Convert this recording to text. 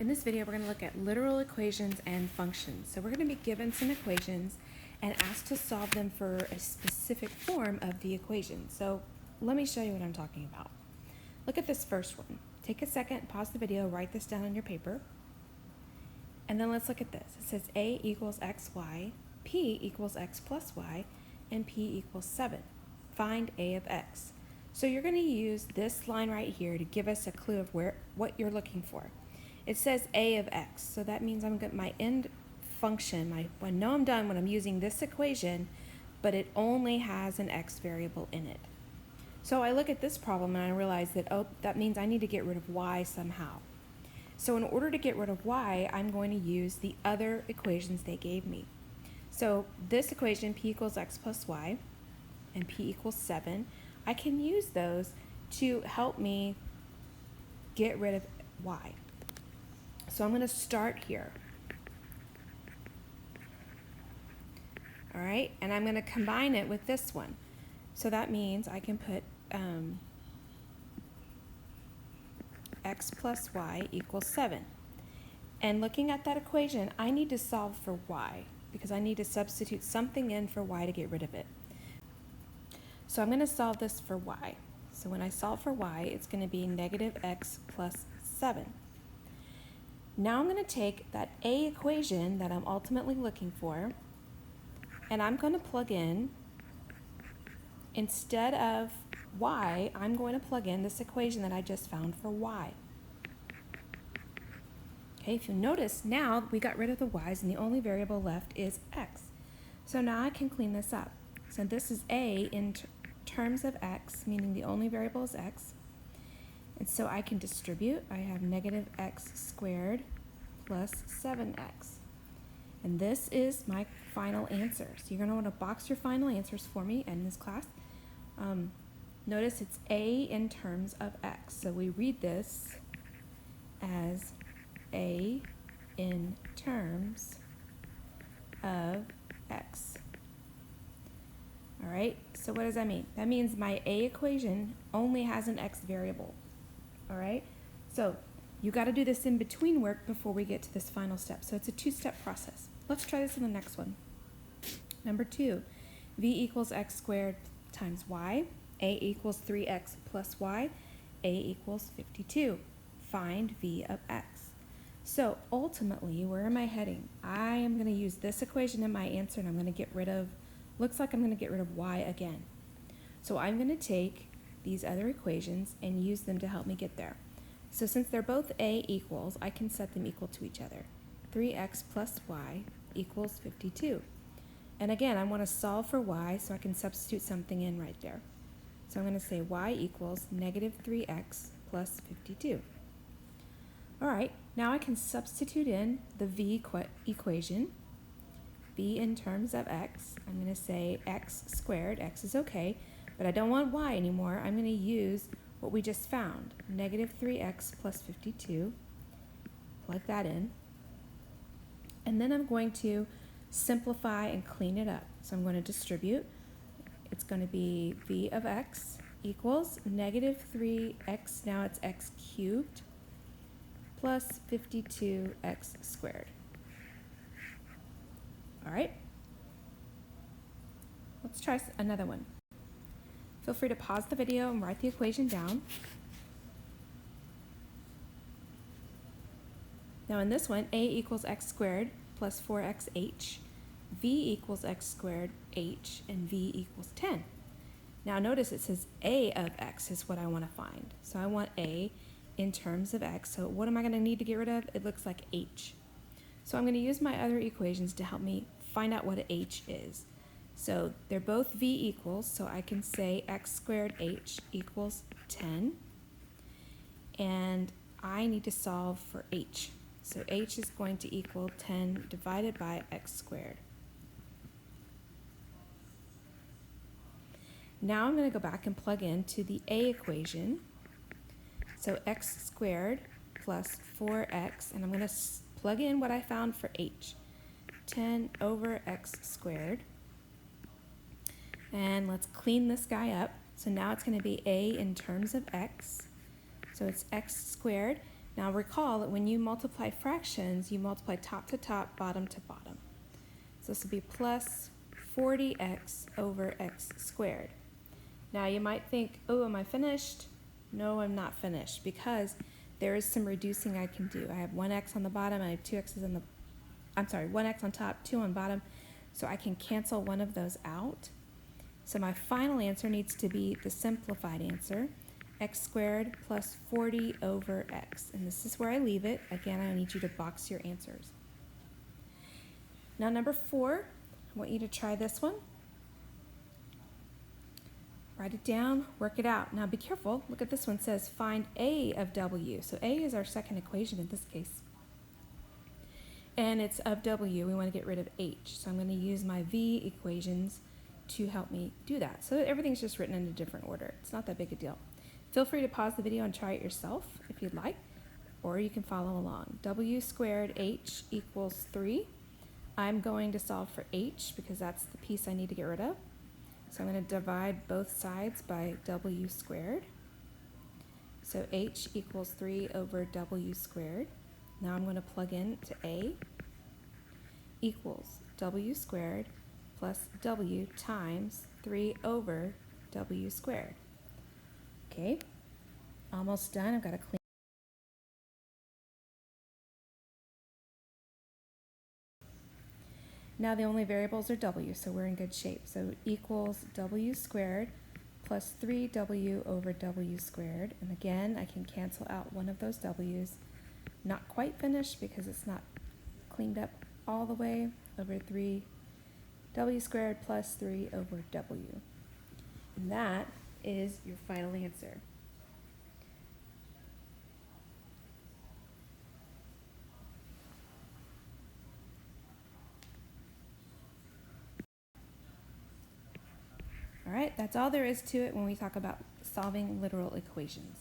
In this video, we're going to look at literal equations and functions. So we're going to be given some equations and asked to solve them for a specific form of the equation. So let me show you what I'm talking about. Look at this first one. Take a second, pause the video, write this down on your paper. And then let's look at this. It says A equals xy, P equals x plus y, and P equals 7. Find A of x. So you're going to use this line right here to give us a clue of what you're looking for. It says A of x, so that means I'm going my end function, I know I'm done when I'm using this equation, but it only has an x variable in it. So I look at this problem and I realize that, oh, that means I need to get rid of y somehow. So in order to get rid of y, I'm going to use the other equations they gave me. So this equation, P equals x plus y, and P equals 7, I can use those to help me get rid of y. So I'm going to start here. All right, and I'm going to combine it with this one. So that means I can put x plus y equals 7. And looking at that equation, I need to solve for y because I need to substitute something in for y to get rid of it. So I'm going to solve this for y. So when I solve for y, it's going to be negative x plus 7. Now I'm going to take that A equation that I'm ultimately looking for, and I'm going to plug in, instead of y, I'm going to plug in this equation that I just found for y. Okay, if you notice, now we got rid of the y's and the only variable left is x. So now I can clean this up. So this is A in terms of x, meaning the only variable is x. And so I can distribute. I have negative x squared plus 7x. And this is my final answer. So you're going to want to box your final answers for me in this class. Notice it's A in terms of x. So we read this as A in terms of x. All right, so what does that mean? That means my A equation only has an x variable. All right, so you got to do this in between work before we get to this final step. So it's a two-step process. Let's try this in the next one. Number 2, v equals x squared times y. A equals 3x plus y. A equals 52. Find v of x. So ultimately, where am I heading? I am going to use this equation in my answer, and I'm going to get rid of, looks like I'm going to get rid of y again. So I'm going to take these other equations and use them to help me get there. So since they're both A equals, I can set them equal to each other. 3x plus y equals 52. And again, I want to solve for y, so I can substitute something in right there. So I'm going to say y equals negative 3x plus 52. All right, now I can substitute in the v equation. V in terms of x, I'm going to say x squared, x is okay, but I don't want y anymore. I'm going to use what we just found, negative 3x plus 52, plug that in, and then I'm going to simplify and clean it up. So I'm going to distribute. It's going to be v of x equals negative 3x, now it's x cubed, plus 52x squared. All right, let's try another one. Feel free to pause the video and write the equation down. Now in this one, A equals x squared plus 4xh, V equals x squared h, and V equals 10. Now notice it says A of x is what I want to find. So I want A in terms of x. So what am I going to need to get rid of? It looks like h. So I'm going to use my other equations to help me find out what h is. So they're both v equals, so I can say x squared h equals 10. And I need to solve for h. So h is going to equal 10 divided by x squared. Now I'm going to go back and plug into the A equation. So x squared plus 4x, and I'm going to plug in what I found for h. 10 over x squared. And let's clean this guy up. So now it's going to be A in terms of x. So it's x squared. Now recall that when you multiply fractions, you multiply top to top, bottom to bottom. So this will be plus 40x over x squared. Now you might think, oh, am I finished? No, I'm not finished, because there is some reducing I can do. I have 1x on the bottom, I have 2x's on the, 1x on top, 2 on bottom, so I can cancel one of those out. So my final answer needs to be the simplified answer, x squared plus 40 over x. And this is where I leave it. Again, I need you to box your answers. Now number 4, I want you to try this one. Write it down, work it out. Now be careful, look at this one, it says find a of w. So a is our second equation in this case. And it's of w, we want to get rid of h. So I'm going to use my v equations to help me do that. So everything's just written in a different order. It's not that big a deal. Feel free to pause the video and try it yourself if you'd like, or you can follow along. W squared h equals 3. I'm going to solve for h because that's the piece I need to get rid of. So I'm going to divide both sides by w squared. So h equals 3 over w squared. Now I'm going to plug in to a equals w squared plus w times 3 over w squared. Okay, almost done. I've got to clean. Now the only variables are w, so we're in good shape. So equals w squared plus 3w over w squared. And again, I can cancel out one of those w's. Not quite finished because it's not cleaned up all the way, over 3w squared plus 3 over w. And that is your final answer. All right, that's all there is to it when we talk about solving literal equations.